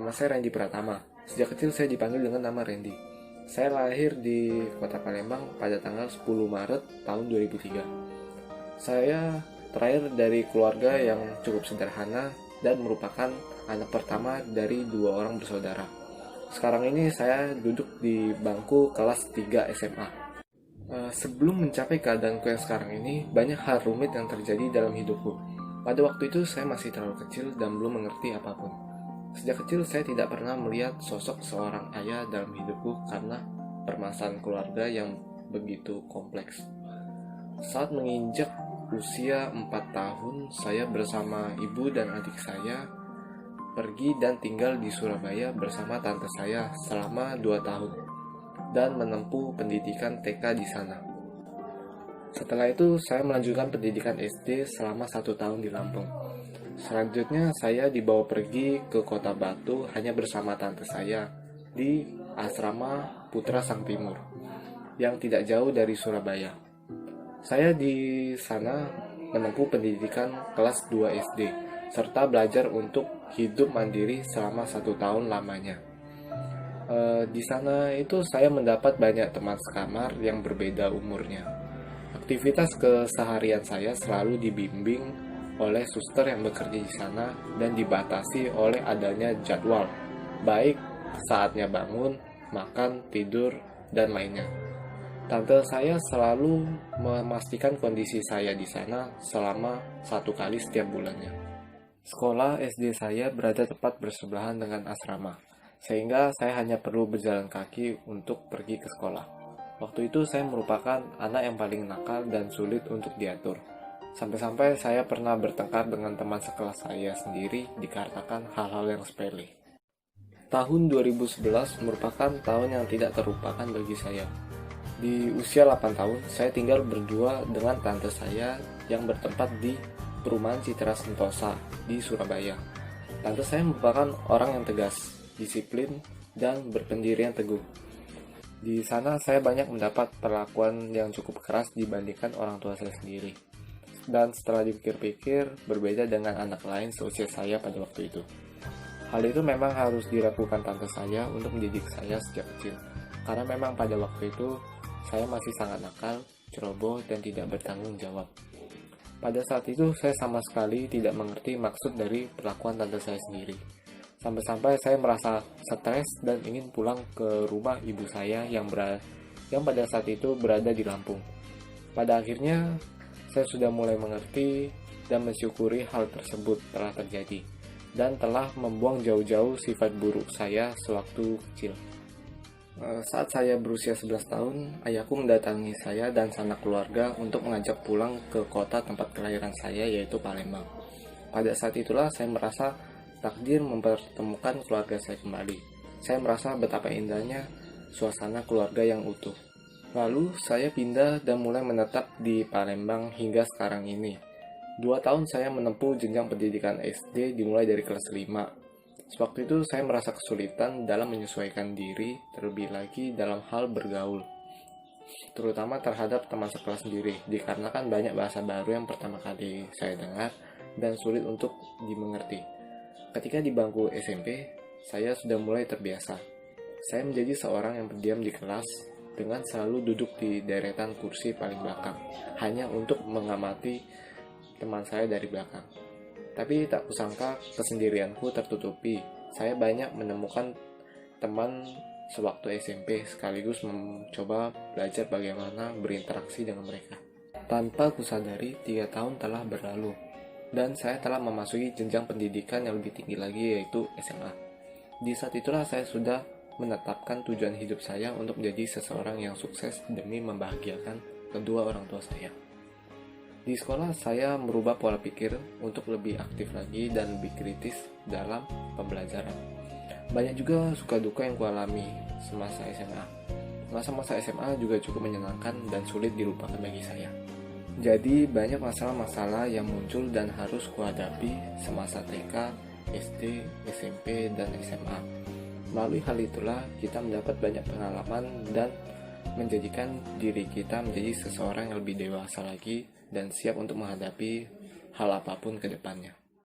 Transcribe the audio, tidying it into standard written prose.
Nama saya Randy Pratama. Sejak kecil saya dipanggil dengan nama Randy. Saya lahir di Kota Palembang pada tanggal 10 Maret tahun 2003. Saya terakhir dari keluarga yang cukup sederhana dan merupakan anak pertama dari 2 orang bersaudara. Sekarang ini saya duduk di bangku kelas 3 SMA. Sebelum mencapai keadaanku yang sekarang ini, banyak hal rumit yang terjadi dalam hidupku. Pada waktu itu saya masih terlalu kecil dan belum mengerti apapun. Sejak kecil saya tidak pernah melihat sosok seorang ayah dalam hidupku karena permasalahan keluarga yang begitu kompleks. Saat menginjak usia 4 tahun, saya bersama ibu dan adik saya pergi dan tinggal di Surabaya bersama tante saya selama 2 tahun dan menempuh pendidikan TK di sana. Setelah itu saya melanjutkan pendidikan SD selama 1 tahun di Lampung. Selanjutnya saya dibawa pergi ke Kota Batu hanya bersama tante saya di Asrama Putra Sang Timur yang tidak jauh dari Surabaya. Saya di sana menempuh pendidikan kelas 2 SD serta belajar untuk hidup mandiri selama 1 tahun lamanya. Di sana itu saya mendapat banyak teman sekamar yang berbeda umurnya. Aktivitas keseharian saya selalu dibimbing oleh suster yang bekerja di sana dan dibatasi oleh adanya jadwal, baik saatnya bangun, makan, tidur, dan lainnya. Tante saya selalu memastikan kondisi saya di sana selama 1 kali setiap bulannya. Sekolah SD saya berada tepat bersebelahan dengan asrama, sehingga saya hanya perlu berjalan kaki untuk pergi ke sekolah. Waktu itu saya merupakan anak yang paling nakal dan sulit untuk diatur. Sampai-sampai saya pernah bertengkar dengan teman sekelas saya sendiri dikarenakan hal-hal yang sepele. Tahun 2011 merupakan tahun yang tidak terlupakan bagi saya. Di usia 8 tahun, saya tinggal berdua dengan tante saya yang bertempat di Perumahan Citra Sentosa di Surabaya. Tante saya merupakan orang yang tegas, disiplin, dan berpendirian teguh. Di sana saya banyak mendapat perlakuan yang cukup keras dibandingkan orang tua saya sendiri. Dan setelah dipikir-pikir, berbeda dengan anak lain seusia saya pada waktu itu. Hal itu memang harus dilakukan tante saya untuk mendidik saya sejak kecil. Karena memang pada waktu itu, saya masih sangat nakal, ceroboh, dan tidak bertanggung jawab. Pada saat itu, saya sama sekali tidak mengerti maksud dari perlakuan tante saya sendiri. Sampai-sampai saya merasa stres dan ingin pulang ke rumah ibu saya yang pada saat itu berada di Lampung. Pada akhirnya, saya sudah mulai mengerti dan mensyukuri hal tersebut telah terjadi dan telah membuang jauh-jauh sifat buruk saya sewaktu kecil. Saat saya berusia 11 tahun, ayahku mendatangi saya dan sanak keluarga untuk mengajak pulang ke kota tempat kelahiran saya, yaitu Palembang. Pada saat itulah saya merasa takdir mempertemukan keluarga saya kembali. Saya merasa betapa indahnya suasana keluarga yang utuh. Lalu saya pindah dan mulai menetap di Palembang hingga sekarang ini. 2 tahun saya menempuh jenjang pendidikan SD dimulai dari kelas 5. Sewaktu itu saya merasa kesulitan dalam menyesuaikan diri, terlebih lagi dalam hal bergaul, terutama terhadap teman sekelas sendiri, dikarenakan banyak bahasa baru yang pertama kali saya dengar dan sulit untuk dimengerti. Ketika di bangku SMP, saya sudah mulai terbiasa. Saya menjadi seorang yang pendiam di kelas, dengan selalu duduk di deretan kursi paling belakang, hanya untuk mengamati teman saya dari belakang. Tapi tak kusangka kesendirianku tertutupi. Saya banyak menemukan teman sewaktu SMP, sekaligus mencoba belajar bagaimana berinteraksi dengan mereka. Tanpa kusadari, 3 tahun telah berlalu, dan saya telah memasuki jenjang pendidikan yang lebih tinggi lagi, yaitu SMA. Di saat itulah saya sudah menetapkan tujuan hidup saya untuk menjadi seseorang yang sukses demi membahagiakan kedua orang tua saya. Di sekolah saya merubah pola pikir untuk lebih aktif lagi dan lebih kritis dalam pembelajaran. Banyak juga suka duka yang kualami semasa SMA. Masa-masa SMA juga cukup menyenangkan dan sulit dilupakan bagi saya. Jadi banyak masalah-masalah yang muncul dan harus kuhadapi semasa TK, SD, SMP, dan SMA. Melalui hal itulah kita mendapat banyak pengalaman dan menjadikan diri kita menjadi seseorang yang lebih dewasa lagi dan siap untuk menghadapi hal apapun ke depannya.